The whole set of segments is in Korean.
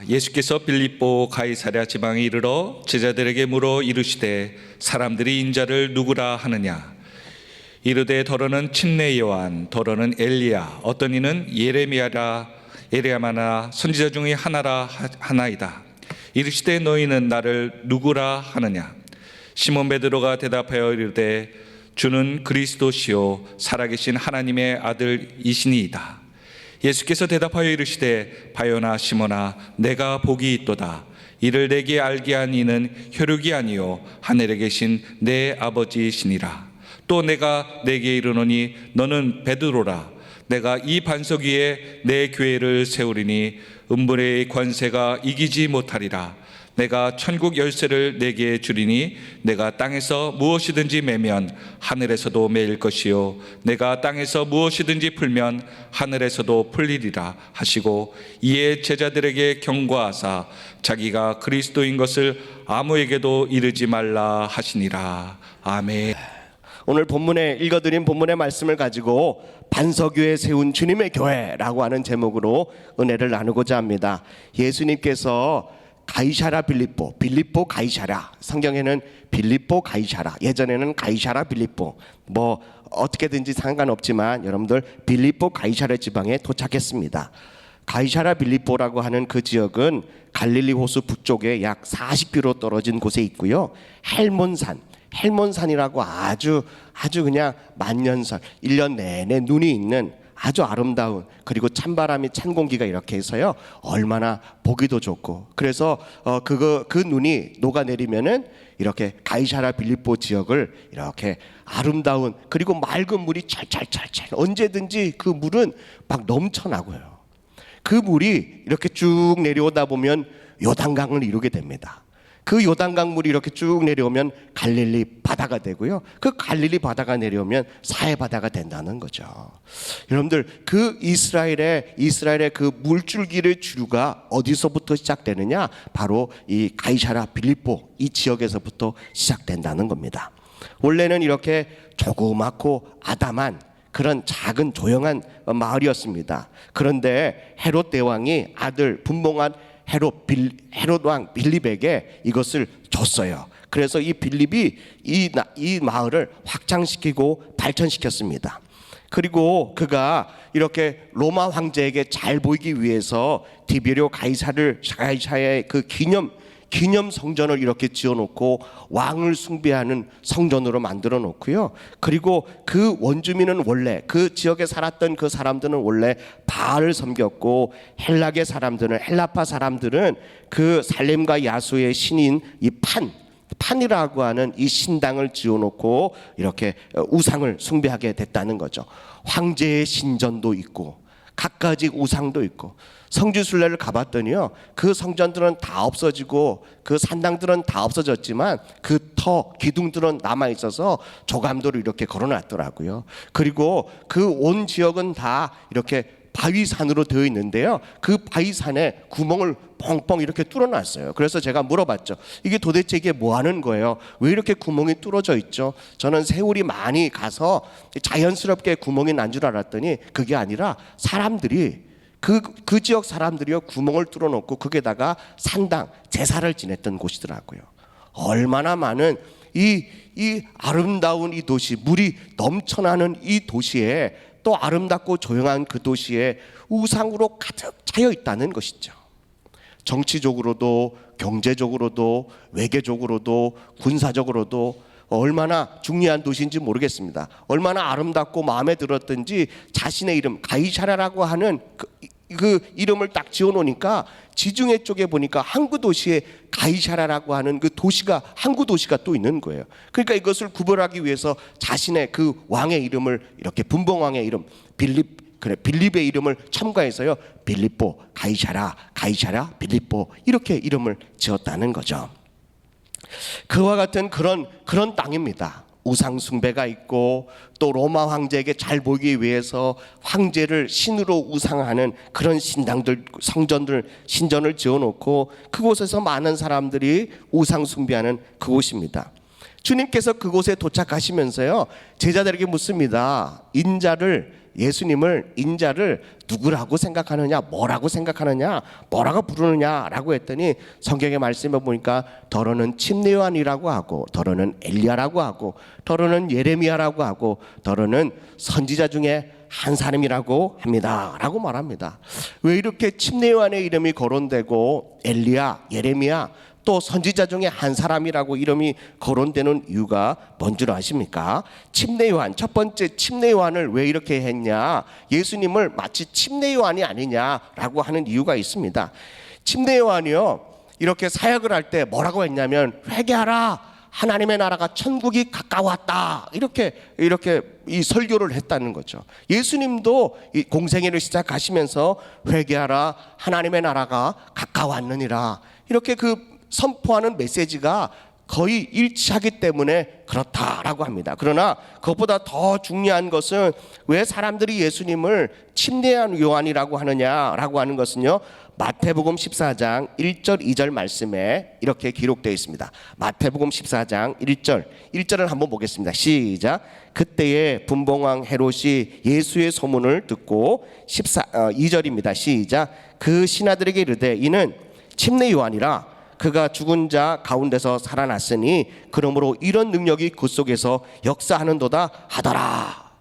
예수께서 빌립보 가이사랴 지방에 이르러 제자들에게 물어 이르시되 사람들이 인자를 누구라 하느냐. 이르되 더러는 침례 요한, 더러는 엘리야, 어떤 이는 예레미야나 선지자 중의 하나라 하나이다. 이르시되 너희는 나를 누구라 하느냐. 시몬 베드로가 대답하여 이르되 주는 그리스도시요 살아계신 하나님의 아들이시니이다. 예수께서 대답하여 이르시되 바요나 시몬아, 내가 복이 있도다. 이를 내게 알게 한 이는 혈육이 아니요 하늘에 계신 내 아버지시니라. 또 내가 내게 이르노니 너는 베드로라. 내가 이 반석 위에 내 교회를 세우리니 음불의 권세가 이기지 못하리라. 내가 천국 열쇠를 내게 주리니 내가 땅에서 무엇이든지 매면 하늘에서도 매일 것이요 내가 땅에서 무엇이든지 풀면 하늘에서도 풀리리라 하시고, 이에 제자들에게 경고하사 자기가 그리스도인 것을 아무에게도 이르지 말라 하시니라. 아멘. 오늘 본문에 읽어드린 본문의 말씀을 가지고 반석 위에 세운 주님의 교회라고 하는 제목으로 은혜를 나누고자 합니다. 예수님께서 가이사랴 빌립보 가이사랴, 성경에는 빌립보 가이사랴, 예전에는 가이사랴 빌립보, 뭐 어떻게든지 상관없지만 여러분들 빌립보 가이사랴 지방에 도착했습니다. 가이사랴 빌립보라고 하는 그 지역은 갈릴리 호수 북쪽에 약 40km 떨어진 곳에 있고요. 헬몬산이라고 아주 그냥 만년설 1년 내내 눈이 있는 아주 아름다운, 그리고 찬바람이 찬 공기가 이렇게 해서요 얼마나 보기도 좋고, 그래서 그 눈이 녹아내리면은 이렇게 가이사랴 빌립보 지역을 이렇게 아름다운, 그리고 맑은 물이 찰찰찰찰 언제든지 그 물은 막 넘쳐나고요. 그 물이 이렇게 쭉 내려오다 보면 요단강을 이루게 됩니다. 그 요단강 물이 이렇게 쭉 내려오면 갈릴리 바다가 되고요. 그 갈릴리 바다가 내려오면 사해 바다가 된다는 거죠. 여러분들, 그 이스라엘의 그 물줄기의 주류가 어디서부터 시작되느냐? 바로 이 가이사랴 빌립보 이 지역에서부터 시작된다는 겁니다. 원래는 이렇게 조그맣고 아담한 그런 작은 조용한 마을이었습니다. 그런데 헤롯 대왕이 아들 분봉한 헤롯 왕 빌립에게 이것을 줬어요. 그래서 이 빌립이 이 마을을 확장시키고 발전시켰습니다. 그리고 그가 이렇게 로마 황제에게 잘 보이기 위해서 디베리오 가이사랴의 그 기념 성전을 이렇게 지어놓고 왕을 숭배하는 성전으로 만들어 놓고요. 그리고 그 원주민은 원래 그 지역에 살았던 그 사람들은 원래 바알을 섬겼고, 헬라파 사람들은 그 살렘과 야수의 신인 이 판이라고 하는 이 신당을 지어놓고 이렇게 우상을 숭배하게 됐다는 거죠. 황제의 신전도 있고 갖가지 우상도 있고. 성지순례를 가봤더니요, 그 성전들은 다 없어지고 그 산당들은 다 없어졌지만 그 기둥들은 남아있어서 조감도를 이렇게 걸어놨더라고요. 그리고 그 온 지역은 다 이렇게 바위산으로 되어 있는데요, 그 바위산에 구멍을 뻥뻥 이렇게 뚫어놨어요. 그래서 제가 물어봤죠. 이게 뭐 하는 거예요? 왜 이렇게 구멍이 뚫어져 있죠? 저는 세월이 많이 가서 자연스럽게 구멍이 난 줄 알았더니 그게 아니라 사람들이 그 지역 사람들이요 구멍을 뚫어놓고 거기에다가 산당 제사를 지냈던 곳이더라고요. 얼마나 많은 이 아름다운 이 도시, 물이 넘쳐나는 이 도시에, 또 아름답고 조용한 그 도시에 우상으로 가득 차여 있다는 것이죠. 정치적으로도 경제적으로도 외교적으로도 군사적으로도 얼마나 중요한 도시인지 모르겠습니다. 얼마나 아름답고 마음에 들었든지 자신의 이름 가이사랴라고 하는 그 이름을 딱 지어놓으니까 지중해 쪽에 보니까 항구 도시에 가이사랴라고 하는 그 도시가, 항구 도시가 또 있는 거예요. 그러니까 이것을 구별하기 위해서 자신의 그 왕의 이름을 이렇게 분봉왕의 이름 빌립의 이름을 첨가해서요 빌립보 가이사랴 빌립보 이렇게 이름을 지었다는 거죠. 그와 같은 그런 땅입니다. 우상 숭배가 있고, 또 로마 황제에게 잘 보이기 위해서 황제를 신으로 우상하는 그런 신전을 지어놓고 그곳에서 많은 사람들이 우상 숭배하는 그곳입니다. 주님께서 그곳에 도착하시면서요 제자들에게 묻습니다. 인자를 예수님을 인자를 누구라고 생각하느냐, 뭐라고 생각하느냐, 뭐라고 부르느냐라고 했더니 성경의 말씀에 보니까 더러는 침례요한이라고 하고, 더러는 엘리야라고 하고, 더러는 예레미야라고 하고, 더러는 선지자 중에 한 사람이라고 합니다 라고 말합니다. 왜 이렇게 침례요한의 이름이 거론되고 엘리야, 예레미야, 또 선지자 중에 한 사람이라고 이름이 거론되는 이유가 뭔 줄 아십니까? 침례요한, 첫 번째 침례요한을 왜 이렇게 했냐, 예수님을 마치 침례요한이 아니냐라고 하는 이유가 있습니다. 침례요한이요, 이렇게 사역을 할 때 뭐라고 했냐면, 회개하라, 하나님의 나라가 천국이 가까웠다, 이렇게 이 설교를 했다는 거죠. 예수님도 이 공생애를 시작하시면서 회개하라, 하나님의 나라가 가까웠느니라, 이렇게 그 선포하는 메시지가 거의 일치하기 때문에 그렇다라고 합니다. 그러나 그것보다 더 중요한 것은 왜 사람들이 예수님을 침례한 요한이라고 하느냐라고 하는 것은요, 마태복음 14장 1절 2절 말씀에 이렇게 기록되어 있습니다. 마태복음 14장 1절을 한번 보겠습니다. 시작. 그때에 분봉왕 헤롯이 예수의 소문을 듣고 2절입니다. 시작. 그 신하들에게 이르되 이는 침례 요한이라, 그가 죽은 자 가운데서 살아났으니 그러므로 이런 능력이 그 속에서 역사하는도다 하더라.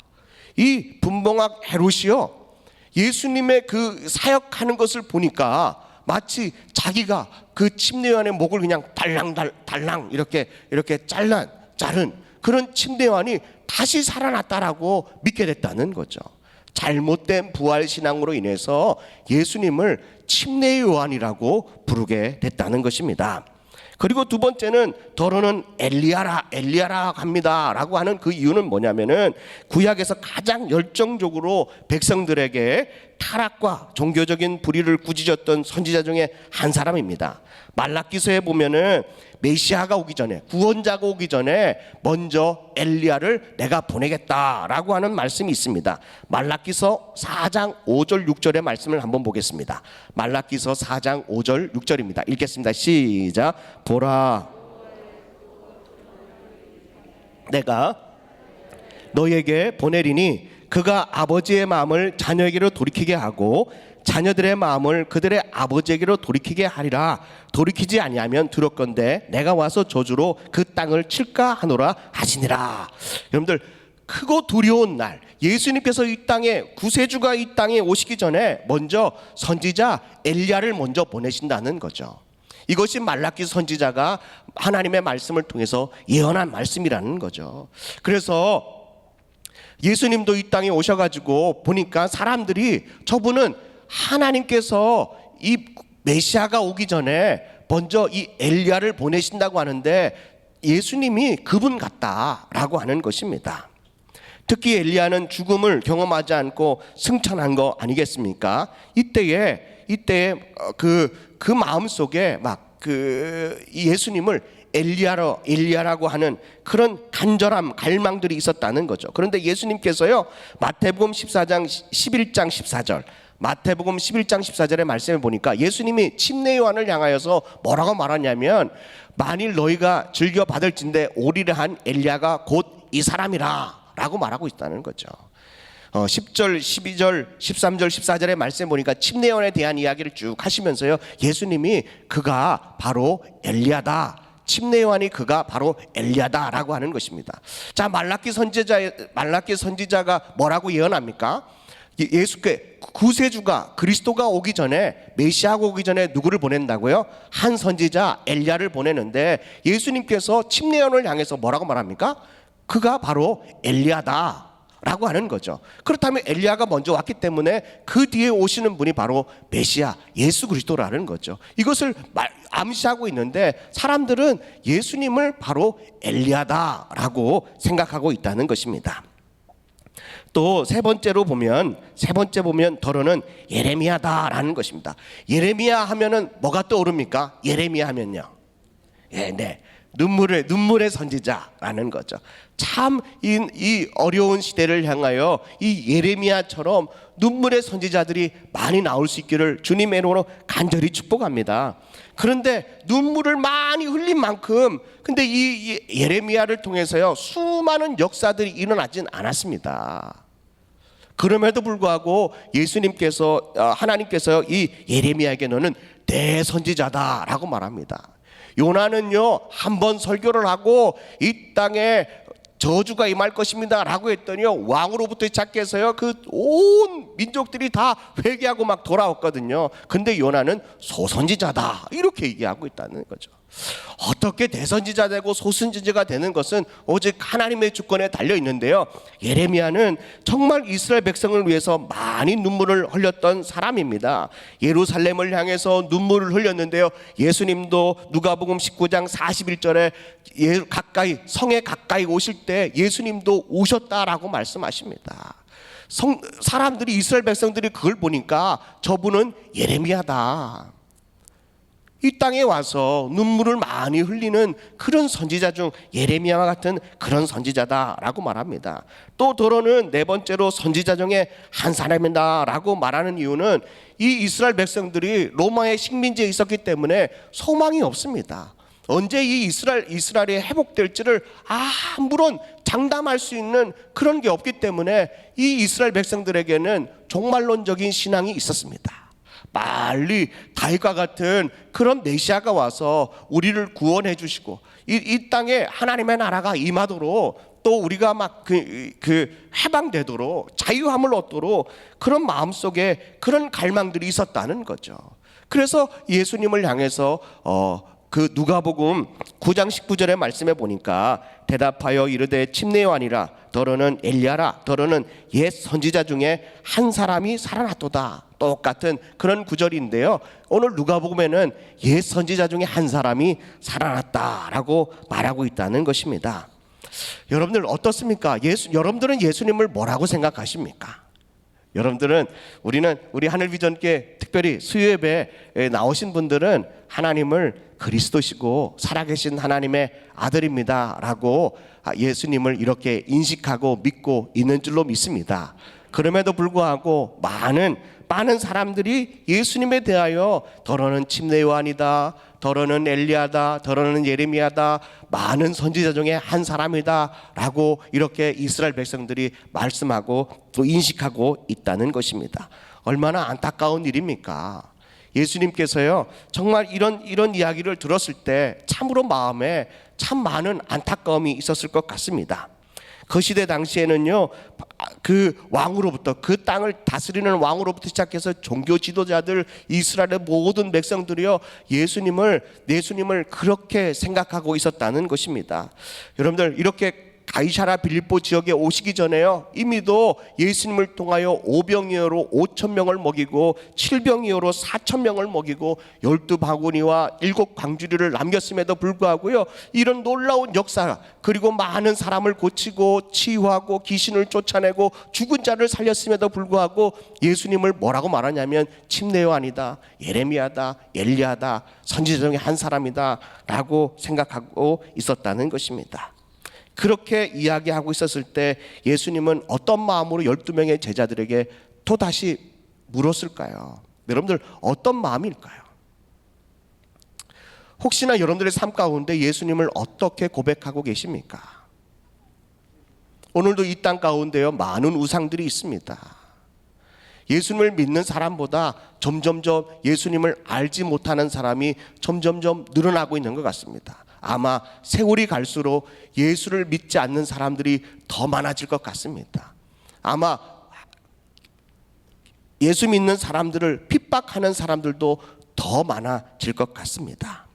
이 분봉왕 헤롯이요, 예수님의 그 사역하는 것을 보니까 마치 자기가 그 침례요한의 목을 그냥 달랑 이렇게 자른 그런 침례요한이 다시 살아났다라고 믿게 됐다는 거죠. 잘못된 부활 신앙으로 인해서 예수님을 침례요한이라고 부르게 됐다는 것입니다. 그리고 두 번째는 더러는 엘리야라 합니다라고 하는 그 이유는 뭐냐면은 구약에서 가장 열정적으로 백성들에게 타락과 종교적인 불의를 꾸짖었던 선지자 중에 한 사람입니다. 말라기서에 보면은 메시아가 오기 전에, 구원자가 오기 전에 먼저 엘리야를 내가 보내겠다라고 하는 말씀이 있습니다. 말라기서 4장 5절 6절의 말씀을 한번 보겠습니다. 말라기서 4장 5절 6절입니다. 읽겠습니다. 시작. 보라, 내가 너에게 보내리니 그가 아버지의 마음을 자녀에게로 돌이키게 하고 자녀들의 마음을 그들의 아버지에게로 돌이키게 하리라. 돌이키지 아니하면 들었건대 내가 와서 저주로 그 땅을 칠까 하노라 하시니라. 여러분들, 크고 두려운 날, 예수님께서 이 땅에, 구세주가 이 땅에 오시기 전에 먼저 선지자 엘리야를 먼저 보내신다는 거죠. 이것이 말라기 선지자가 하나님의 말씀을 통해서 예언한 말씀이라는 거죠. 그래서 예수님도 이 땅에 오셔가지고 보니까 사람들이, 저분은 하나님께서 이 메시아가 오기 전에 먼저 이 엘리야를 보내신다고 하는데 예수님이 그분 같다라고 하는 것입니다. 특히 엘리야는 죽음을 경험하지 않고 승천한 거 아니겠습니까? 이때에 그 마음 속에 막 그 예수님을 엘리야라고 하는 그런 간절함, 갈망들이 있었다는 거죠. 그런데 예수님께서요, 마태복음 14장 11장 14절, 마태복음 11장 14절의 말씀을 보니까 예수님이 침례 요한을 향하여서 뭐라고 말하냐면, 만일 너희가 즐겨 받을진대 오리라 한 엘리야가 곧 이 사람이라 라고 말하고 있다는 거죠. 10절, 12절, 13절, 14절의 말씀 보니까 침례 요한에 대한 이야기를 쭉 하시면서요, 예수님이 그가 바로 엘리야다, 침례 요한이 그가 바로 엘리야다라고 하는 것입니다. 자, 말라기 선지자가 뭐라고 예언합니까? 예수께 구세주가, 그리스도가 오기 전에, 메시아가 오기 전에 누구를 보낸다고요? 한 선지자 엘리야를 보내는데 예수님께서 침례 요한을 향해서 뭐라고 말합니까? 그가 바로 엘리야다 라고 하는 거죠. 그렇다면 엘리야가 먼저 왔기 때문에 그 뒤에 오시는 분이 바로 메시아, 예수 그리스도라는 거죠. 이것을 암시하고 있는데 사람들은 예수님을 바로 엘리야다라고 생각하고 있다는 것입니다. 또 세 번째 보면 더러는 예레미야다라는 것입니다. 예레미야 하면은 뭐가 떠오릅니까? 예레미야 하면요, 눈물의 선지자라는 거죠. 참 이 어려운 시대를 향하여 이 예레미야처럼 눈물의 선지자들이 많이 나올 수 있기를 주님의 이름으로 간절히 축복합니다. 그런데 눈물을 많이 흘린 만큼, 근데 이 예레미야를 통해서요, 수많은 역사들이 일어나진 않았습니다. 그럼에도 불구하고 예수님께서 하나님께서 이 예레미야에게 너는 대선지자다라고 말합니다. 요나는요 한 번 설교를 하고 이 땅에 저주가 임할 것입니다 라고 했더니요 왕으로부터 시작해서요 그 온 민족들이 다 회개하고 막 돌아왔거든요. 근데 요나는 소선지자다 이렇게 얘기하고 있다는 거죠. 어떻게 대선지자 되고 소선지자가 되는 것은 오직 하나님의 주권에 달려 있는데요, 예레미야는 정말 이스라엘 백성을 위해서 많이 눈물을 흘렸던 사람입니다. 예루살렘을 향해서 눈물을 흘렸는데요, 예수님도 누가복음 19장 41절에 가까이 성에 가까이 오실 때 예수님도 우셨다라고 말씀하십니다. 사람들이 이스라엘 백성들이 그걸 보니까 저분은 예레미야다, 이 땅에 와서 눈물을 많이 흘리는 그런 선지자 중 예레미야와 같은 그런 선지자다라고 말합니다. 또 더러는 네 번째로 선지자 중에 한 사람이다라고 말하는 이유는 이 이스라엘 백성들이 로마의 식민지에 있었기 때문에 소망이 없습니다. 언제 이 이스라엘이 회복될지를 아무런 장담할 수 있는 그런 게 없기 때문에 이 이스라엘 백성들에게는 종말론적인 신앙이 있었습니다. 빨리 다윗과 같은 그런 메시아가 와서 우리를 구원해 주시고 이 땅에 하나님의 나라가 임하도록 또 우리가 막 해방되도록 자유함을 얻도록 그런 마음속에 그런 갈망들이 있었다는 거죠. 그래서 예수님을 향해서 그 누가복음 9장 19절의 말씀에 보니까 대답하여 이르되 침례요 아니라 더러는 엘리야라, 더러는 옛 선지자 중에 한 사람이 살아났도다. 똑같은 그런 구절인데요, 오늘 누가복음에는 옛 선지자 중에 한 사람이 살아났다라고 말하고 있다는 것입니다. 여러분들 어떻습니까? 여러분들은 예수님을 뭐라고 생각하십니까? 여러분들은 우리 하늘비전께 특별히 수요예배에 나오신 분들은 하나님을 그리스도시고 살아계신 하나님의 아들입니다 라고 예수님을 이렇게 인식하고 믿고 있는 줄로 믿습니다. 그럼에도 불구하고 많은 사람들이 예수님에 대하여 더러는 침례 요한이다, 더러는 엘리야다, 더러는 예레미야다, 많은 선지자 중에 한 사람이다 라고 이렇게 이스라엘 백성들이 말씀하고 또 인식하고 있다는 것입니다. 얼마나 안타까운 일입니까? 예수님께서요 정말 이런 이야기를 들었을 때 참으로 마음에 참 많은 안타까움이 있었을 것 같습니다. 그 시대 당시에는요 그 왕으로부터, 그 땅을 다스리는 왕으로부터 시작해서 종교 지도자들, 이스라엘의 모든 백성들이요 예수님을 그렇게 생각하고 있었다는 것입니다. 여러분들 이렇게 가이사랴 빌립보 지역에 오시기 전에요 이미도 예수님을 통하여 오병이어로 5,000명을 먹이고 7병이어로 4,000명을 먹이고 12바구니와 7광주리를 남겼음에도 불구하고요 이런 놀라운 역사, 그리고 많은 사람을 고치고 치유하고 귀신을 쫓아내고 죽은 자를 살렸음에도 불구하고 예수님을 뭐라고 말하냐면 침례 요한이다, 예레미야다, 엘리야다, 선지자 중에 한 사람이다 라고 생각하고 있었다는 것입니다. 그렇게 이야기하고 있었을 때 예수님은 어떤 마음으로 12명의 제자들에게 또다시 물었을까요? 여러분들 어떤 마음일까요? 혹시나 여러분들의 삶 가운데 예수님을 어떻게 고백하고 계십니까? 오늘도 이 땅 가운데요 많은 우상들이 있습니다. 예수님을 믿는 사람보다 점점점 예수님을 알지 못하는 사람이 점점점 늘어나고 있는 것 같습니다. 아마 세월이 갈수록 예수를 믿지 않는 사람들이 더 많아질 것 같습니다. 아마 예수 믿는 사람들을 핍박하는 사람들도 더 많아질 것 같습니다.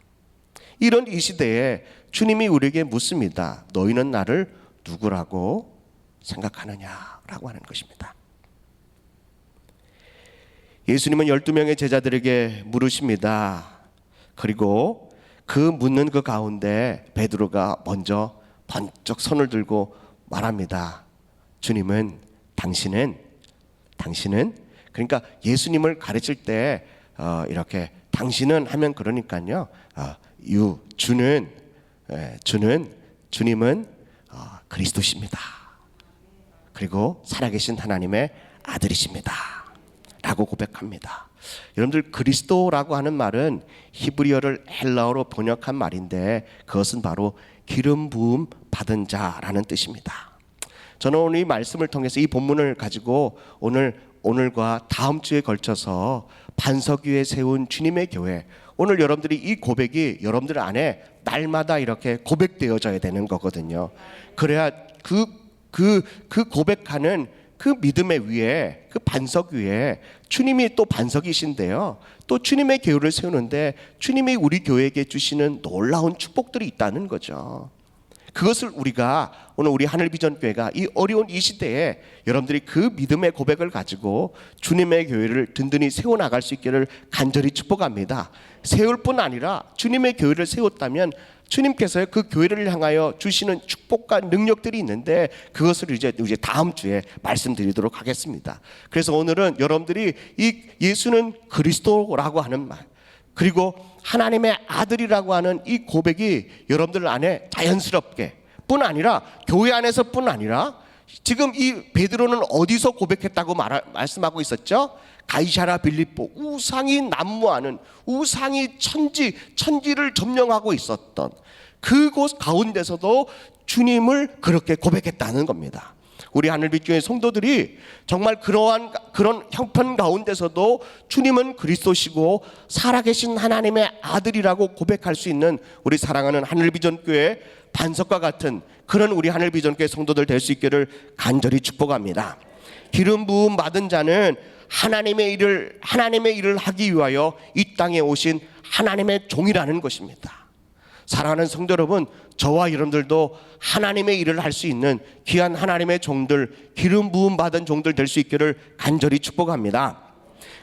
이런 이 시대에 주님이 우리에게 묻습니다. 너희는 나를 누구라고 생각하느냐라고 하는 것입니다. 예수님은 12명의 제자들에게 물으십니다. 그리고 그 묻는 그 가운데 베드로가 먼저 번쩍 손을 들고 말합니다. 주님은 당신은 그러니까 예수님을 가르칠 때 이렇게 당신은 하면 그러니까요 주님은 그리스도십니다. 그리고 살아계신 하나님의 아들이십니다 라고 고백합니다. 여러분들 그리스도라고 하는 말은 히브리어를 헬라어로 번역한 말인데 그것은 바로 기름 부음 받은 자라는 뜻입니다. 저는 오늘 이 말씀을 통해서 이 본문을 가지고 오늘과 다음 주에 걸쳐서 반석 위에 세운 주님의 교회, 오늘 여러분들이 이 고백이 여러분들 안에 날마다 이렇게 고백되어져야 되는 거거든요. 그래야 그 고백하는 그 믿음의 위에, 그 반석 위에 주님이 또 반석이신데요, 또 주님의 교회를 세우는데 주님이 우리 교회에게 주시는 놀라운 축복들이 있다는 거죠. 그것을 우리가 오늘 우리 하늘비전교회가 이 어려운 이 시대에 여러분들이 그 믿음의 고백을 가지고 주님의 교회를 든든히 세워나갈 수 있기를 간절히 축복합니다. 세울 뿐 아니라 주님의 교회를 세웠다면 주님께서 그 교회를 향하여 주시는 축복과 능력들이 있는데 그것을 이제 다음 주에 말씀드리도록 하겠습니다. 그래서 오늘은 여러분들이 이 예수는 그리스도라고 하는 말, 그리고 하나님의 아들이라고 하는 이 고백이 여러분들 안에 자연스럽게 뿐 아니라 교회 안에서 뿐 아니라 지금 이 베드로는 어디서 고백했다고 말씀하고 있었죠? 가이사랴 빌립보, 우상이 난무하는, 우상이 천지를 점령하고 있었던 그곳 가운데서도 주님을 그렇게 고백했다는 겁니다. 우리 하늘빛교회 성도들이 정말 그런 형편 가운데서도 주님은 그리스도시고 살아계신 하나님의 아들이라고 고백할 수 있는 우리 사랑하는 하늘비전교회 반석과 같은 그런 우리 하늘비전교회 성도들 될 수 있기를 간절히 축복합니다. 기름 부음 받은 자는 하나님의 일을 하기 위하여 이 땅에 오신 하나님의 종이라는 것입니다. 사랑하는 성도 여러분, 저와 여러분들도 하나님의 일을 할 수 있는 귀한 하나님의 종들, 기름 부음 받은 종들 될 수 있기를 간절히 축복합니다.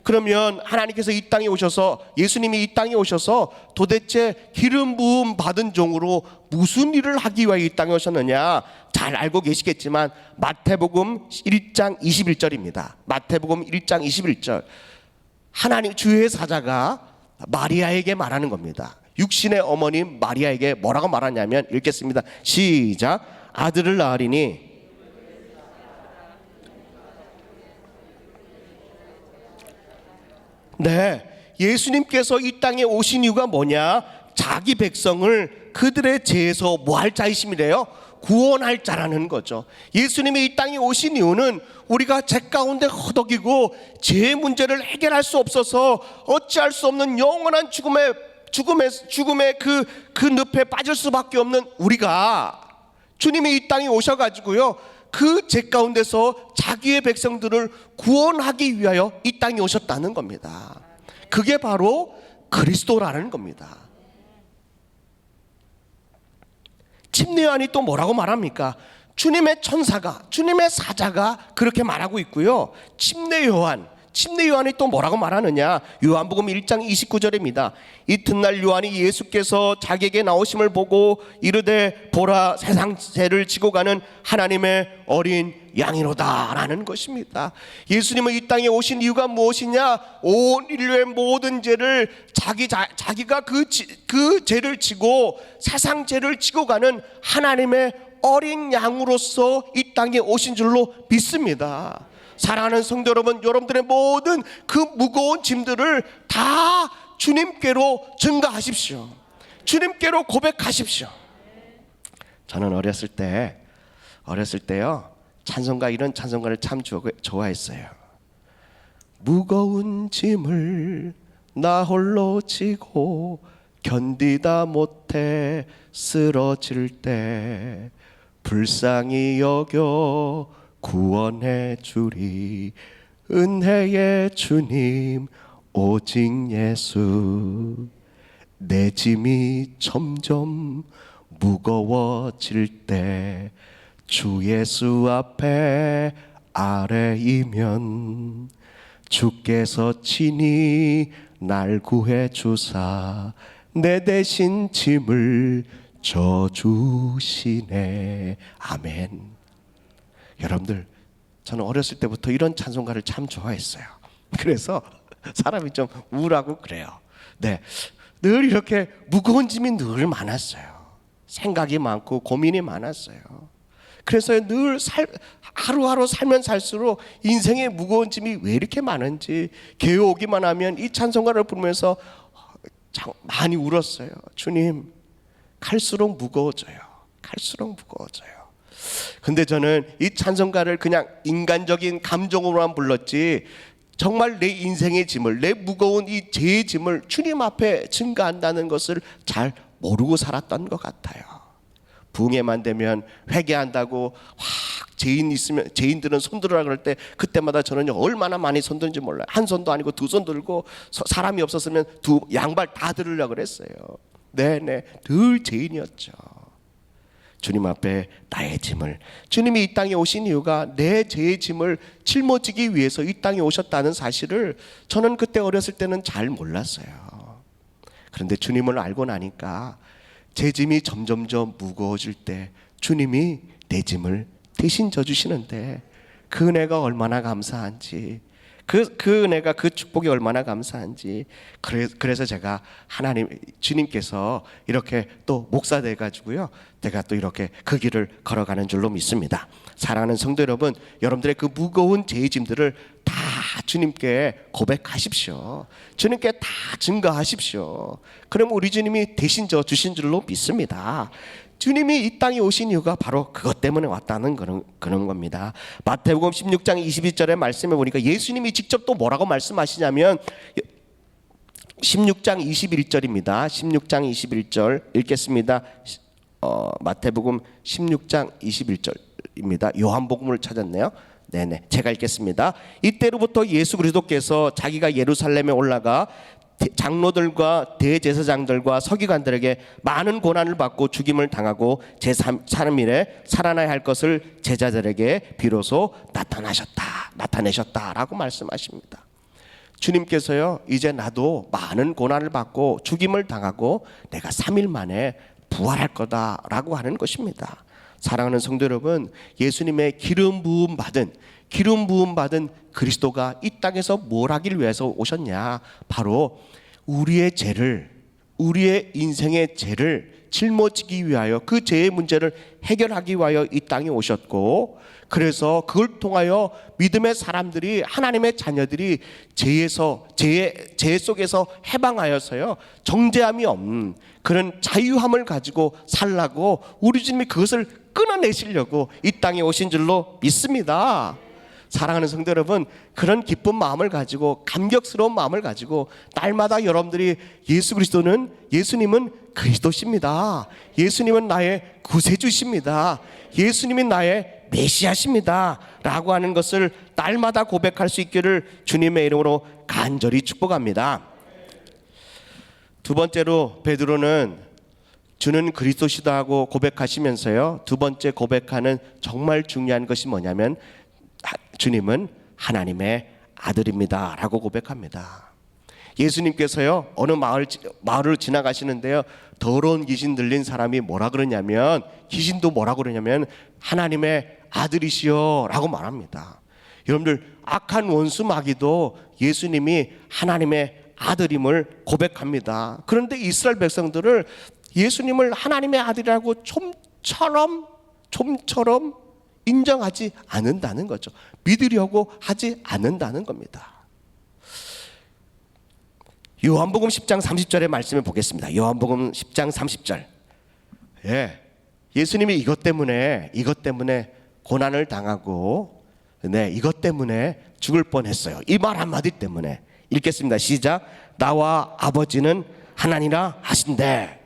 그러면 하나님께서 이 땅에 오셔서, 예수님이 이 땅에 오셔서 도대체 기름 부음 받은 종으로 무슨 일을 하기 위하여 이 땅에 오셨느냐, 잘 알고 계시겠지만 마태복음 1장 21절입니다. 마태복음 1장 21절, 하나님 주의 사자가 마리아에게 말하는 겁니다. 육신의 어머님 마리아에게 뭐라고 말하냐면, 읽겠습니다. 시작. 아들을 낳으리니 예수님께서 이 땅에 오신 이유가 뭐냐? 자기 백성을 그들의 죄에서 뭐 할 자이심이래요? 구원할 자라는 거죠. 예수님이 이 땅에 오신 이유는 우리가 죄 가운데 허덕이고 죄의 문제를 해결할 수 없어서 어찌할 수 없는 영원한 죽음의 그 늪에 빠질 수밖에 없는 우리가, 주님이 이 땅에 오셔가지고요, 그 죄 가운데서 자기의 백성들을 구원하기 위하여 이 땅에 오셨다는 겁니다. 그게 바로 그리스도라는 겁니다. 침례요한이 또 뭐라고 말합니까? 주님의 천사가, 주님의 사자가 그렇게 말하고 있고요, 침례요한이 또 뭐라고 말하느냐? 요한복음 1장 29절입니다. 이튿날 요한이 예수께서 자기에게 나오심을 보고 이르되 보라, 세상 죄를 지고 가는 하나님의 어린 양이로다 라는 것입니다. 예수님은 이 땅에 오신 이유가 무엇이냐? 온 인류의 모든 죄를 자기가 그 죄를 지고 세상 죄를 지고 가는 하나님의 어린 양으로서 이 땅에 오신 줄로 믿습니다. 사랑하는 성도 여러분, 여러분들의 모든 그 무거운 짐들을 다 주님께로 증가하십시오. 주님께로 고백하십시오. 저는 어렸을 때요, 찬송가, 이런 찬송가를 참 좋아했어요. 무거운 짐을 나 홀로 지고 견디다 못해 쓰러질 때 불쌍히 여겨 구원해 주리 은혜의 주님 오직 예수. 내 짐이 점점 무거워질 때 주 예수 앞에 아래이면 주께서 친히 날 구해 주사 내 대신 짐을 져주시네. 아멘. 여러분들, 저는 어렸을 때부터 이런 찬송가를 참 좋아했어요. 그래서 사람이 좀 우울하고 그래요. 네, 늘 이렇게 무거운 짐이 늘 많았어요. 생각이 많고 고민이 많았어요. 그래서 늘 하루하루 살면 살수록 인생의 무거운 짐이 왜 이렇게 많은지 개오기만 하면 이 찬송가를 부르면서 많이 울었어요. 주님, 갈수록 무거워져요. 갈수록 무거워져요. 근데 저는 이 찬송가를 그냥 인간적인 감정으로만 불렀지 정말 내 인생의 짐을, 내 무거운 이 죄의 짐을 주님 앞에 증가한다는 것을 잘 모르고 살았던 것 같아요. 부흥회만 되면 회개한다고 확 죄인들은 손들어라 그럴 때 그때마다 저는 얼마나 많이 손든지 몰라요. 한 손도 아니고 두 손 들고 사람이 없었으면 두 양발 다 들으려고 그랬어요. 네네, 늘 죄인이었죠. 주님 앞에 나의 짐을, 주님이 이 땅에 오신 이유가 내 죄의 짐을 짊어지기 위해서 이 땅에 오셨다는 사실을 저는 그때 어렸을 때는 잘 몰랐어요. 그런데 주님을 알고 나니까 제 짐이 점점점 무거워질 때 주님이 내 짐을 대신 져주시는데 그 은혜가 얼마나 감사한지, 그 은혜가, 그 축복이 얼마나 감사한지. 그래서 제가 하나님, 주님께서 이렇게 또 목사 돼가지고요, 내가 또 이렇게 그 길을 걸어가는 줄로 믿습니다. 사랑하는 성도 여러분, 여러분들의 그 무거운 죄의 짐들을 다 주님께 고백하십시오. 주님께 다 증거하십시오. 그럼 우리 주님이 대신 져 주신 줄로 믿습니다. 주님이 이 땅에 오신 이유가 바로 그것 때문에 왔다는 그런 겁니다. 마태복음 16장 22절의 말씀에 보니까 예수님이 직접 또 뭐라고 말씀하시냐면 16장 21절입니다. 16장 21절 읽겠습니다. 마태복음 16장 21절입니다. 요한복음을 찾았네요. 네네, 제가 읽겠습니다. 이때로부터 예수 그리스도께서 자기가 예루살렘에 올라가 장로들과 대제사장들과 서기관들에게 많은 고난을 받고 죽임을 당하고 제3일에 살아나야 할 것을 제자들에게 비로소 나타내셨다라고 말씀하십니다. 주님께서요, 이제 나도 많은 고난을 받고 죽임을 당하고 내가 3일 만에 부활할 거다라고 하는 것입니다. 사랑하는 성도 여러분, 예수님의 기름 부음 받은 그리스도가 이 땅에서 뭘 하길 위해서 오셨냐? 바로 우리의 죄를, 우리의 인생의 죄를 짊어지기 위하여, 그 죄의 문제를 해결하기 위하여 이 땅에 오셨고, 그래서 그걸 통하여 믿음의 사람들이, 하나님의 자녀들이 죄 속에서 해방하여서요, 정죄함이 없는 그런 자유함을 가지고 살라고 우리 주님이 그것을 끊어내시려고 이 땅에 오신 줄로 믿습니다. 사랑하는 성도 여러분, 그런 기쁜 마음을 가지고, 감격스러운 마음을 가지고 날마다 여러분들이 예수님은 그리스도십니다. 예수님은 나의 구세주십니다. 예수님이 나의 메시아십니다 라고 하는 것을 날마다 고백할 수 있기를 주님의 이름으로 간절히 축복합니다. 두 번째로 베드로는 주는 그리스도시다 하고 고백하시면서요, 두 번째 고백하는 정말 중요한 것이 뭐냐면 주님은 하나님의 아들입니다 라고 고백합니다. 예수님께서요, 어느 마을을 지나가시는데요, 더러운 귀신 들린 사람이 뭐라 그러냐면, 귀신도 뭐라 그러냐면 하나님의 아들이시여 라고 말합니다. 여러분들, 악한 원수 마귀도 예수님이 하나님의 아들임을 고백합니다. 그런데 이스라엘 백성들을 예수님을 하나님의 아들이라고 좀처럼 인정하지 않는다는 거죠. 믿으려고 하지 않는다는 겁니다. 요한복음 10장 30절의 말씀을 보겠습니다. 요한복음 10장 30절. 예수님이 이것 때문에 고난을 당하고, 이것 때문에 죽을 뻔했어요. 이 말 한마디 때문에. 읽겠습니다. 시작. 나와 아버지는 하나니라 하신대.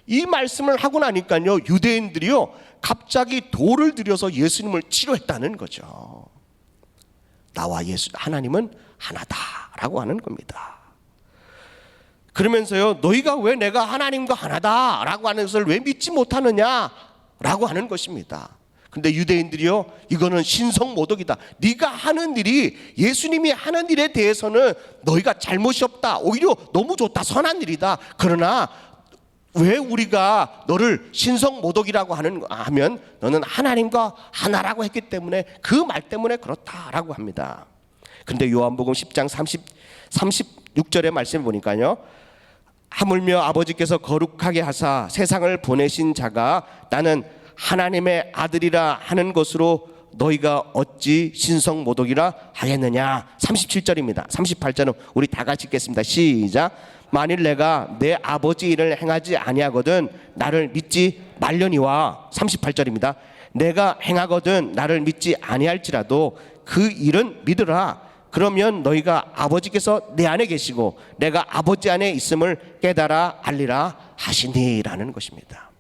이 말씀을 하고 나니까요, 유대인들이요, 갑자기 돌을 들여서 예수님을 치료했다는 거죠. 나와 하나님은 하나다라고 하는 겁니다. 그러면서요, 너희가 왜 내가 하나님과 하나다라고 하는 것을 왜 믿지 못하느냐라고 하는 것입니다. 근데 유대인들이요, 이거는 신성모독이다. 네가 하는 일이, 예수님이 하는 일에 대해서는 너희가 잘못이 없다, 오히려 너무 좋다, 선한 일이다. 그러나 왜 우리가 너를 신성모독이라고 하면 너는 하나님과 하나라고 했기 때문에 그 말 때문에 그렇다라고 합니다. 그런데 요한복음 10장 36절의 말씀 보니까요, 하물며 아버지께서 거룩하게 하사 세상을 보내신 자가 나는 하나님의 아들이라 하는 것으로 너희가 어찌 신성모독이라 하겠느냐. 37절입니다. 38절은 우리 다 같이 읽겠습니다. 시작. 만일 내가 내 아버지 일을 행하지 아니하거든 나를 믿지 말려니와. 38절입니다. 내가 행하거든 나를 믿지 아니할지라도 그 일은 믿으라. 그러면 너희가 아버지께서 내 안에 계시고 내가 아버지 안에 있음을 깨달아 알리라 하시니라는 것입니다.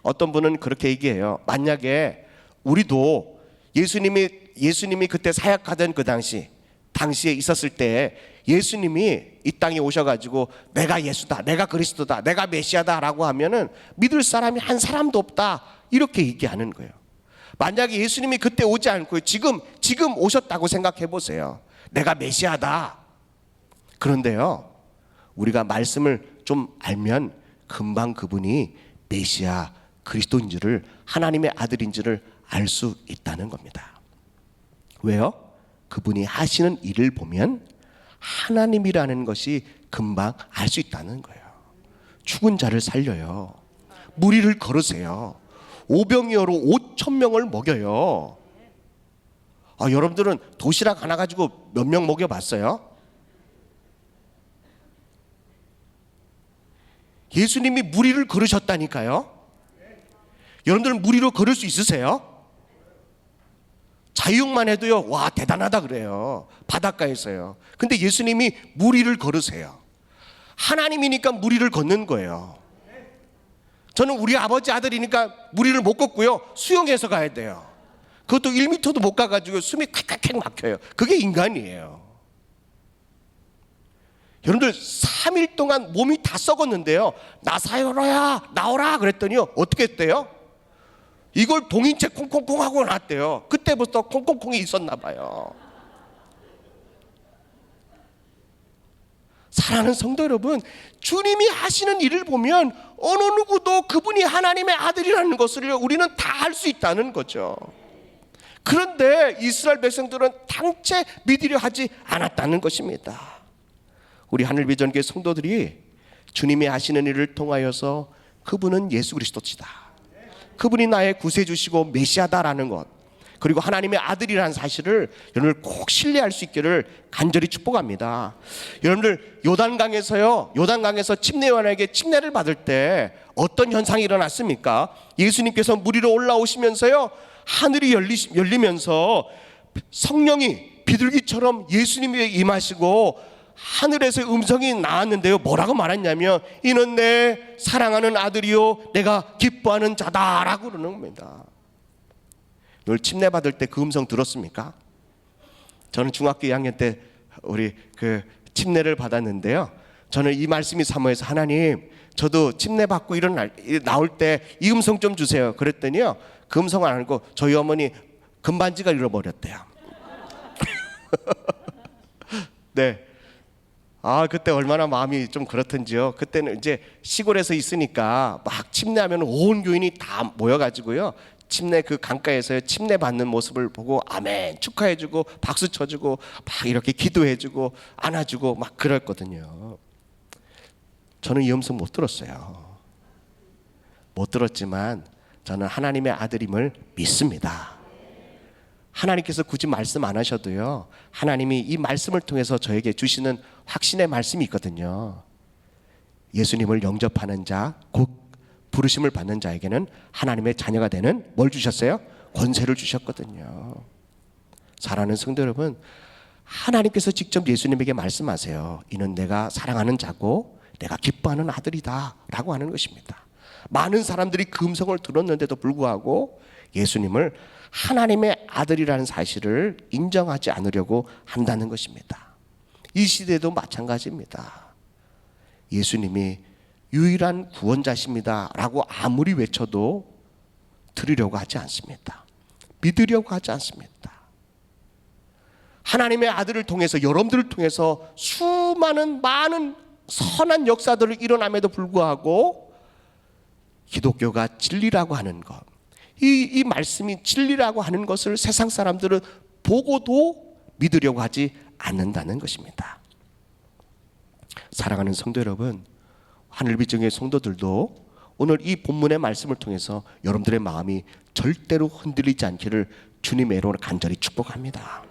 어떤 분은 그렇게 얘기해요. 만약에 우리도 예수님이 그때 사역하던 그 당시에 있었을 때 예수님이 이 땅에 오셔가지고 내가 예수다, 내가 그리스도다, 내가 메시아다라고 하면은 믿을 사람이 한 사람도 없다 이렇게 얘기하는 거예요. 만약에 예수님이 그때 오지 않고 지금 오셨다고 생각해 보세요. 내가 메시아다. 그런데요, 우리가 말씀을 좀 알면 금방 그분이 메시아 그리스도인지를, 하나님의 아들인지를 알 수 있다는 겁니다. 왜요? 그분이 하시는 일을 보면 하나님이라는 것이 금방 알 수 있다는 거예요. 죽은 자를 살려요. 무리를 걸으세요. 오병이어로 5,000명을 먹여요. 여러분들은 도시락 하나 가지고 몇 명 먹여봤어요? 예수님이 무리를 걸으셨다니까요. 여러분들은 무리로 걸을 수 있으세요? 자유형만 해도요, 와 대단하다 그래요. 바닷가에서요. 근데 예수님이 무리를 걸으세요. 하나님이니까 무리를 걷는 거예요. 저는 우리 아버지 아들이니까 무리를 못 걷고요, 수영해서 가야 돼요. 그것도 1m도 못 가가지고 숨이 콱콱콱 막혀요. 그게 인간이에요. 여러분들 3일 동안 몸이 다 썩었는데요, 나사로야 나오라 그랬더니요, 어떻게 했대요? 이걸 동인체 콩콩콩 하고 났대요. 그때부터 콩콩콩이 있었나 봐요. 사랑하는 성도 여러분, 주님이 하시는 일을 보면 어느 누구도 그분이 하나님의 아들이라는 것을 우리는 다 할 수 있다는 거죠. 그런데 이스라엘 백성들은 당체 믿으려 하지 않았다는 것입니다. 우리 하늘비전교회 성도들이 주님이 하시는 일을 통하여서 그분은 예수 그리스도시다, 그분이 나의 구세주시고 메시아다라는 것, 그리고 하나님의 아들이라는 사실을 여러분들 꼭 신뢰할 수 있기를 간절히 축복합니다. 여러분들 요단강에서 침례 요한에게 침례를 받을 때 어떤 현상이 일어났습니까? 예수님께서 무리로 올라오시면서요, 하늘이 열리면서 성령이 비둘기처럼 예수님에게 임하시고 하늘에서 음성이 나왔는데요, 뭐라고 말했냐면 이는 내 사랑하는 아들이요 내가 기뻐하는 자다라고 그러는 겁니다. 늘 침례 받을 때 그 음성 들었습니까? 저는 중학교 2학년 때 우리 그 침례를 받았는데요, 저는 이 말씀이 사모해서 하나님, 저도 침례 받고 이런 날 나올 때 이 음성 좀 주세요. 그랬더니요, 그 음성을 안 알고 저희 어머니 금반지가 잃어버렸대요. 네. 그때 얼마나 마음이 좀 그렇던지요. 그때는 이제 시골에서 있으니까 막 침례하면 온 교인이 다 모여가지고요, 침례 그 강가에서 침례 받는 모습을 보고 아멘 축하해주고 박수 쳐주고 막 이렇게 기도해주고 안아주고 막 그랬거든요. 저는 이 음성 못 들었어요. 못 들었지만 저는 하나님의 아들임을 믿습니다. 하나님께서 굳이 말씀 안 하셔도요, 하나님이 이 말씀을 통해서 저에게 주시는 확신의 말씀이 있거든요. 예수님을 영접하는 자, 곧 부르심을 받는 자에게는 하나님의 자녀가 되는 뭘 주셨어요? 권세를 주셨거든요. 사랑하는 성도 여러분, 하나님께서 직접 예수님에게 말씀하세요. 이는 내가 사랑하는 자고 내가 기뻐하는 아들이다 라고 하는 것입니다. 많은 사람들이 그 음성을 들었는데도 불구하고 예수님을 하나님의 아들이라는 사실을 인정하지 않으려고 한다는 것입니다. 이 시대도 마찬가지입니다. 예수님이 유일한 구원자십니다 라고 아무리 외쳐도 들으려고 하지 않습니다. 믿으려고 하지 않습니다. 하나님의 아들을 통해서, 여러분들을 통해서 많은 선한 역사들을 일어남에도 불구하고 기독교가 진리라고 하는 것, 이 말씀이 진리라고 하는 것을 세상 사람들은 보고도 믿으려고 하지 않는다는 것입니다. 사랑하는 성도 여러분, 하늘빛정의 성도들도 오늘 이 본문의 말씀을 통해서 여러분들의 마음이 절대로 흔들리지 않기를 주님의 이름으로 간절히 축복합니다.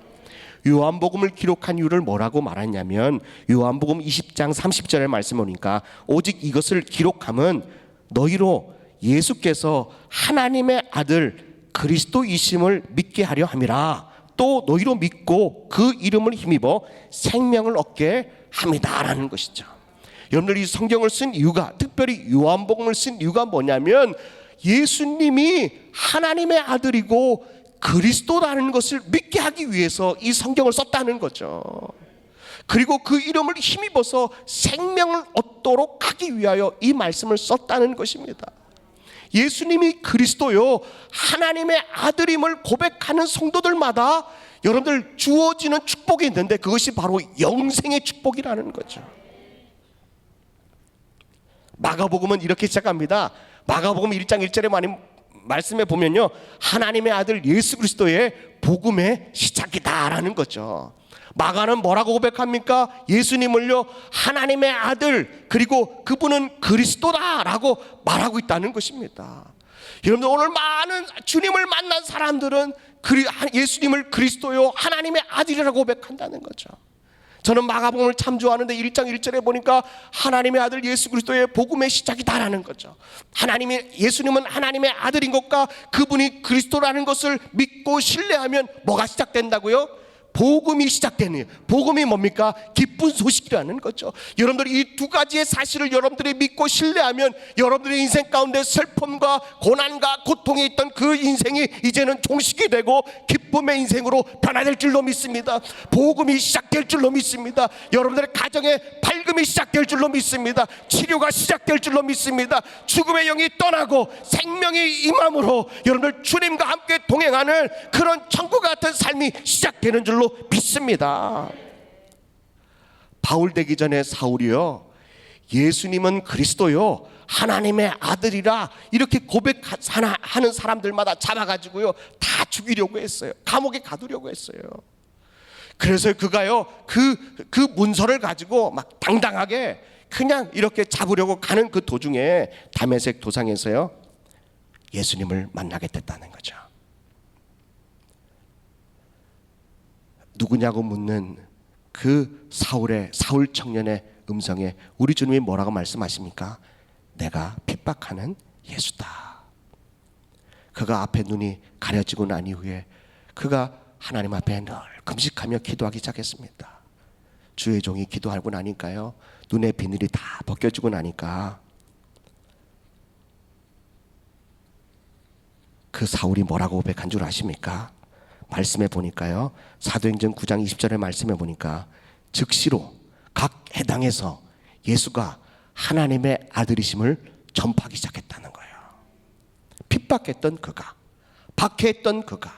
요한복음을 기록한 이유를 뭐라고 말하냐면, 요한복음 20장 30절의 말씀 보니까 오직 이것을 기록함은 너희로 예수께서 하나님의 아들 그리스도이심을 믿게 하려 함이라. 또 너희로 믿고 그 이름을 힘입어 생명을 얻게 함이다라는 것이죠. 여러분들 이 성경을 쓴 이유가, 특별히 요한복음을 쓴 이유가 뭐냐면 예수님이 하나님의 아들이고 그리스도라는 것을 믿게 하기 위해서 이 성경을 썼다는 거죠. 그리고 그 이름을 힘입어서 생명을 얻도록 하기 위하여 이 말씀을 썼다는 것입니다. 예수님이 그리스도요, 하나님의 아들임을 고백하는 성도들마다 여러분들 주어지는 축복이 있는데 그것이 바로 영생의 축복이라는 거죠. 마가복음은 이렇게 시작합니다. 마가복음 1장 1절에 많이 말씀해 보면요, 하나님의 아들 예수 그리스도의 복음의 시작이다라는 거죠. 마가는 뭐라고 고백합니까? 예수님을요, 하나님의 아들, 그리고 그분은 그리스도다라고 말하고 있다는 것입니다. 여러분들 오늘 많은 주님을 만난 사람들은 예수님을 그리스도요, 하나님의 아들이라고 고백한다는 거죠. 저는 마가복음을 참 좋아하는데 1장 1절에 보니까 하나님의 아들 예수 그리스도의 복음의 시작이다라는 거죠. 예수님은 하나님의 아들인 것과 그분이 그리스도라는 것을 믿고 신뢰하면 뭐가 시작된다고요? 복음이 시작되는, 복음이 뭡니까? 기쁜 소식이라는 거죠. 여러분들이 이 두 가지의 사실을 여러분들이 믿고 신뢰하면 여러분들의 인생 가운데 슬픔과 고난과 고통이 있던 그 인생이 이제는 종식이 되고 기쁨의 인생으로 변화될 줄로 믿습니다. 복음이 시작될 줄로 믿습니다. 여러분들의 가정에 밝음이 시작될 줄로 믿습니다. 치료가 시작될 줄로 믿습니다. 죽음의 영이 떠나고 생명이 임함으로 여러분들 주님과 함께 동행하는 그런 천국 같은 삶이 시작되는 줄로 믿습니다. 바울 되기 전에 사울이요, 예수님은 그리스도요, 하나님의 아들이라 이렇게 고백하는 사람들마다 잡아가지고요 다 죽이려고 했어요. 감옥에 가두려고 했어요. 그래서 그가요 그 문서를 가지고 막 당당하게 그냥 이렇게 잡으려고 가는 그 도중에 다메섹 도상에서요 예수님을 만나게 됐다는 거죠. 누구냐고 묻는 그 사울 청년의 음성에 우리 주님이 뭐라고 말씀하십니까? 내가 핍박하는 예수다. 그가 앞에 눈이 가려지고 난 이후에 그가 하나님 앞에 늘 금식하며 기도하기 시작했습니다. 주의 종이 기도하고 나니까요 눈의 비늘이 다 벗겨지고 나니까 그 사울이 뭐라고 고백한 줄 아십니까? 말씀해 보니까요 사도행전 9장 20절의 말씀해 보니까 즉시로 각 해당에서 예수가 하나님의 아들이심을 전파하기 시작했다는 거예요. 핍박했던 그가, 박해했던 그가,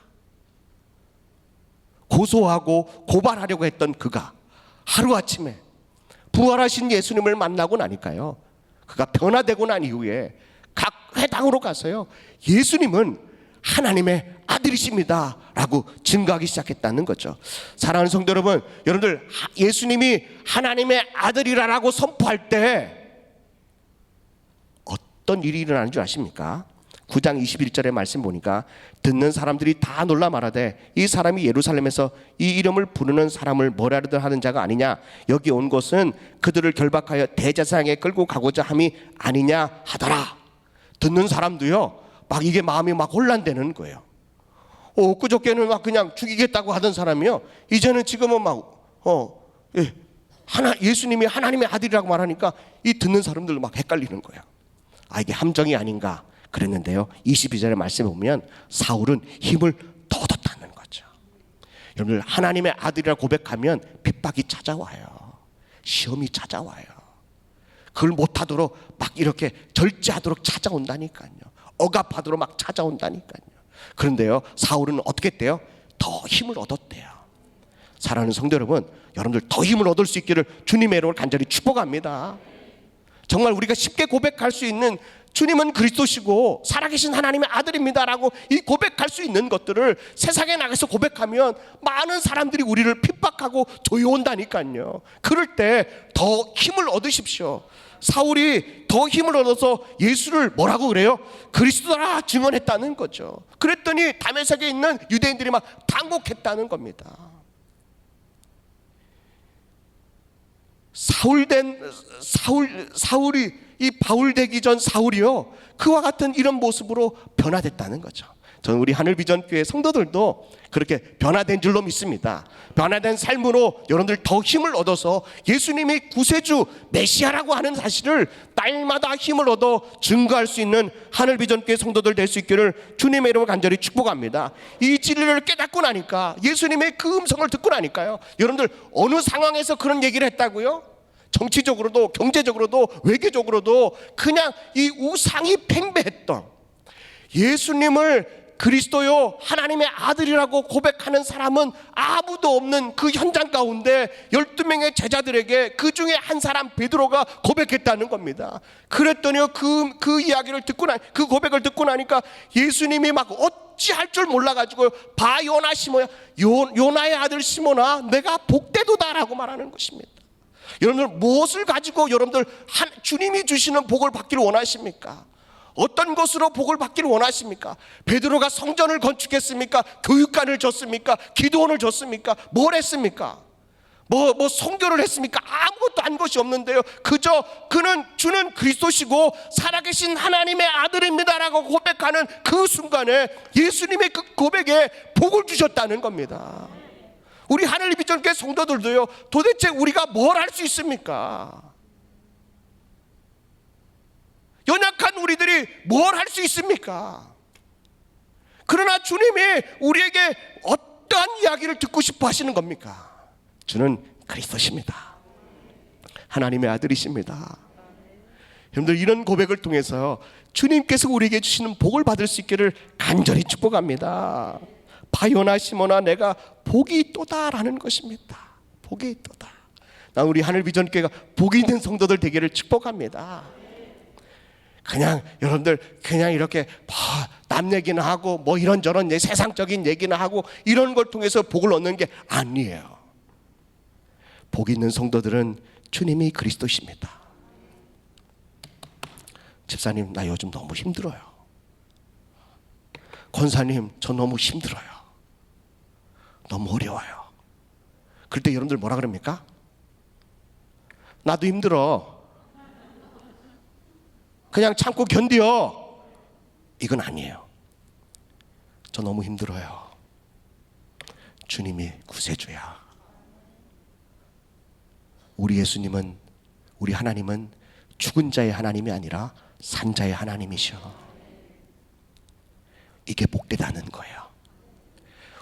고소하고 고발하려고 했던 그가 하루아침에 부활하신 예수님을 만나고 나니까요 그가 변화되고 난 이후에 각 회당으로 가서요 예수님은 하나님의 아들이십니다 라고 증거하기 시작했다는 거죠. 사랑하는 성도 여러분, 여러분들 예수님이 하나님의 아들이라고 선포할 때 어떤 일이 일어나는 줄 아십니까? 9장 21절의 말씀 보니까 듣는 사람들이 다 놀라 말하되 이 사람이 예루살렘에서 이 이름을 부르는 사람을 뭐라든 하는 자가 아니냐, 여기 온 것은 그들을 결박하여 대제사장에 끌고 가고자 함이 아니냐 하더라. 듣는 사람도요 막 이게 마음이 막 혼란되는 거예요. 그저께는 막 그냥 죽이겠다고 하던 사람이요 이제는 지금은 예수님이 하나님의 아들이라고 말하니까 이 듣는 사람들 막 헷갈리는 거예요. 이게 함정이 아닌가 그랬는데요 22절의 말씀에 보면 사울은 힘을 더 얻었다는 거죠. 여러분들 하나님의 아들이라고 고백하면 핍박이 찾아와요. 시험이 찾아와요. 그걸 못하도록 막 이렇게 절제하도록 찾아온다니까요. 억압하도록 막 찾아온다니까요. 그런데요 사울은 어떻게 했대요? 더 힘을 얻었대요. 사랑하는 성도 여러분, 여러분들 더 힘을 얻을 수 있기를 주님의 이름으로 간절히 축복합니다. 정말 우리가 쉽게 고백할 수 있는 주님은 그리스도시고 살아계신 하나님의 아들입니다라고 이 고백할 수 있는 것들을 세상에 나가서 고백하면 많은 사람들이 우리를 핍박하고 조여온다니까요. 그럴 때 더 힘을 얻으십시오. 사울이 더 힘을 얻어서 예수를 뭐라고 그래요? 그리스도라 증언했다는 거죠. 그랬더니 다메섹에 있는 유대인들이 막 당혹했다는 겁니다. 사울이 이 바울 되기 전 사울이요 그와 같은 이런 모습으로 변화됐다는 거죠. 저는 우리 하늘비전교회 성도들도 그렇게 변화된 줄로 믿습니다. 변화된 삶으로 여러분들 더 힘을 얻어서 예수님이 구세주 메시아라고 하는 사실을 날마다 힘을 얻어 증거할 수 있는 하늘비전교회 성도들 될 수 있기를 주님의 이름으로 간절히 축복합니다. 이 진리를 깨닫고 나니까, 예수님의 그 음성을 듣고 나니까요, 여러분들 어느 상황에서 그런 얘기를 했다고요? 정치적으로도 경제적으로도 외교적으로도 그냥 이 우상이 팽배했던, 예수님을 그리스도요 하나님의 아들이라고 고백하는 사람은 아무도 없는 그 현장 가운데 12명의 제자들에게 그 중에 한 사람 베드로가 고백했다는 겁니다. 그랬더니요 그 이야기를 듣고 그 고백을 듣고 나니까 예수님이 막 어찌할 줄 몰라가지고 바 요나 시모야, 요나의 아들 시모나 내가 복되도다라고 말하는 것입니다. 여러분들 무엇을 가지고 여러분들 주님이 주시는 복을 받기를 원하십니까? 어떤 것으로 복을 받기를 원하십니까? 베드로가 성전을 건축했습니까? 교육관을 줬습니까? 기도원을 줬습니까? 뭘 했습니까? 뭐 선교를 했습니까? 아무것도 한 것이 없는데요, 그저 그는 주는 그리스도시고 살아계신 하나님의 아들입니다라고 고백하는 그 순간에 예수님의 그 고백에 복을 주셨다는 겁니다. 우리 하늘비전교회 성도들도요, 도대체 우리가 뭘 할 수 있습니까? 연약한 우리들이 뭘 할 수 있습니까? 그러나 주님이 우리에게 어떠한 이야기를 듣고 싶어 하시는 겁니까? 주는 그리스도십니다. 하나님의 아들이십니다. 여러분들 이런 고백을 통해서 주님께서 우리에게 주시는 복을 받을 수 있기를 간절히 축복합니다. 바요나 시모나 내가 복이 있도다라는 것입니다. 복이 있도다. 난 우리 하늘비전교회가 복이 있는 성도들 되기를 축복합니다. 그냥 여러분들 그냥 이렇게 남 얘기나 하고 뭐 이런저런 세상적인 얘기나 하고 이런 걸 통해서 복을 얻는 게 아니에요. 복 있는 성도들은 주님이 그리스도십니다. 집사님 나 요즘 너무 힘들어요. 권사님 저 너무 힘들어요. 너무 어려워요. 그럴 때 여러분들 뭐라 그럽니까? 나도 힘들어. 그냥 참고 견뎌. 이건 아니에요. 저 너무 힘들어요. 주님이 구세주야. 우리 예수님은, 우리 하나님은 죽은 자의 하나님이 아니라 산 자의 하나님이셔. 이게 복되다는 거예요.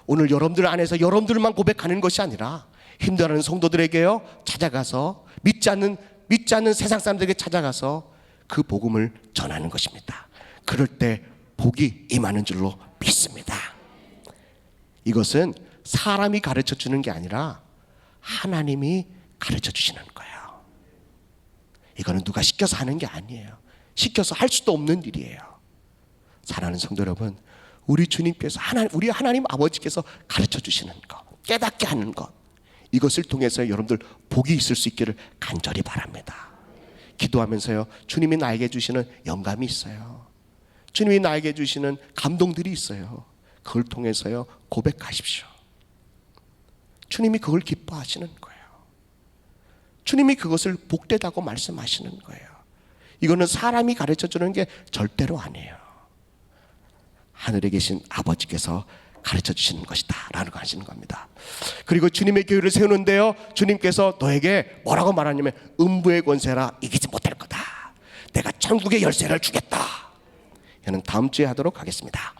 오늘 여러분들 안에서 여러분들만 고백하는 것이 아니라 힘들어하는 성도들에게요 찾아가서 믿지 않는 세상 사람들에게 찾아가서 그 복음을 전하는 것입니다. 그럴 때 복이 임하는 줄로 믿습니다. 이것은 사람이 가르쳐 주는 게 아니라 하나님이 가르쳐 주시는 거예요. 이거는 누가 시켜서 하는 게 아니에요. 시켜서 할 수도 없는 일이에요. 사랑하는 성도 여러분, 우리 주님께서 우리 하나님 아버지께서 가르쳐 주시는 것, 깨닫게 하는 것, 이것을 통해서 여러분들 복이 있을 수 있기를 간절히 바랍니다. 기도하면서요 주님이 나에게 주시는 영감이 있어요. 주님이 나에게 주시는 감동들이 있어요. 그걸 통해서요 고백하십시오. 주님이 그걸 기뻐하시는 거예요. 주님이 그것을 복되다고 말씀하시는 거예요. 이거는 사람이 가르쳐 주는 게 절대로 아니에요. 하늘에 계신 아버지께서 가르쳐 주시는 것이다 라는 거 하시는 겁니다. 그리고 주님의 교회를 세우는데요 주님께서 너에게 뭐라고 말하냐면 음부의 권세라 이기지 못할 거다. 내가 천국의 열쇠를 주겠다. 저는 다음 주에 하도록 하겠습니다.